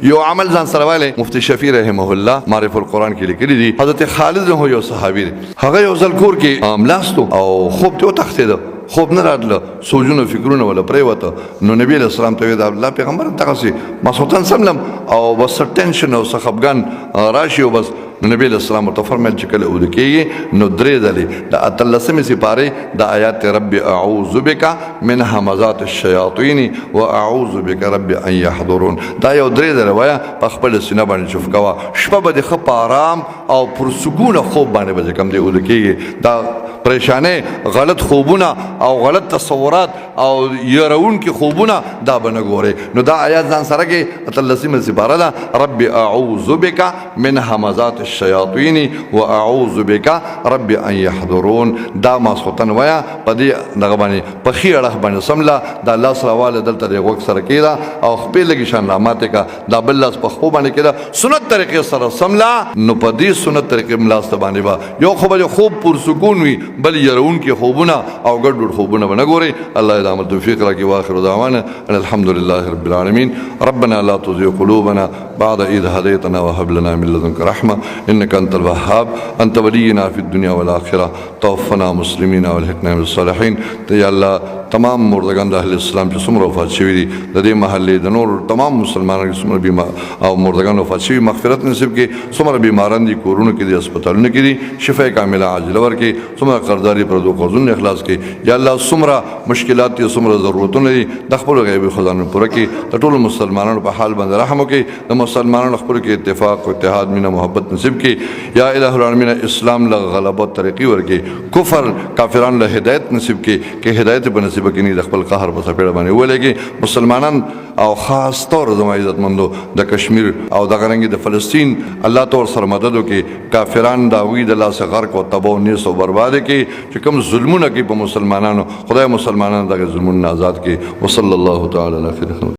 یو عمل ځان سره والے مفتی شفیع رحمه الله معرف القرآن کې لیکلي دي حضرت خالد هو یو صحابي دی هغه یو ځل کور کې ملاستو او خوب ته وتښتېده خوب نه راتله سوچونه فکرونه ولا پرېوته نو نبی علیه السلام ته ویل د الله پیغمبر دغسې ماسخوتن سملم او بس ټینشن او څه خفګان راشي او بس نو نبی علیہ السلام ورته فرمایل چې کله اوده کېږي نو درې ځلې د اتلسمې سپارې د آیات رب اعوذ بک من همزات الشیاطین واعوذ بک رب ان یحضرون دا یو درې ځله وایه په خپل سینه باندې چوف کوه شپه به د ښه په آرام او پرسکونه خوب باندې به چې کوم دی اوده کېږي دا پریشانه غلط خوبونه او غلط تصورات او يرونکي خوبونه دا بنه ګوري نو دا آیات ځان سره کې اتلسمه سپاره ده رب اعوذ بک من همزات الشیاطین واعوذ بک رب ان يحضرون دا ماسخوتن ویا په دې دغه باندې په خي اړه باندې سملا دا الله سره والے دلته د وخت سره کېدا او خپل لګی شان رحمت کا دا بل لاس په خو باندې کېدا سنت طریقې سره سملا نو په دې سنت طریقې ملاست باندې با یو خو به خوب پر سکون وي بل يرون کې خوبونه او ګډ خوبونه باندې ګوري الله دې توفیق راکړي واخر دعوانا الحمد لله رب العالمين ربنا لا تزغ قلوبنا بعد إذ هديتنا وهب لنا من لدنك رحمة إنك أنت الوهاب أنت ولينا في الدنيا والآخرة توفنا مسلمين والحقنا بالصالحين يا الله تمام مردگان د اهل اسلام چې څومره وفات شوي دي د دې محلې د نور تمام مسلمانانو څومره بیمار او مردگان وفات شوي مغفرت نصیب کړي څومره بیماران دي کورونو کې دي هسپتالونو کې دي شفا کامله عاجله ورکړي څومره قرضداري پردو قرضونه اخلاص کړي یا الله څومره مشکلات دي څومره ضرورتونه دي د خپل غیبي خزانو پوره کړي د ټولو مسلمانانو په حال باندې رحم وکړي د مسلمانانو خپل کې اتفاق او اتحاد مینه محبت نصیب کړي یا الہ العالمین اسلام له غلبت طریقې ورکړي کفر کافرانو له هدایت نصیب کړي کې هدایت به نصیب بکنی د خپل قهر په سپېړه باندې ولګي مسلمانان او خاص طور زما عزتمندو د کشمیر او د غرنګي د فلسطین الله تور سره مدد وکړي کافران دا وی د لاس غرق او تباہ او نیس او برباد کړي چې کوم ظلمونه کوي په مسلمانانو خدای مسلمانانو دغه ظلمونه آزاد کړي وصلی الله تعالی علی خیر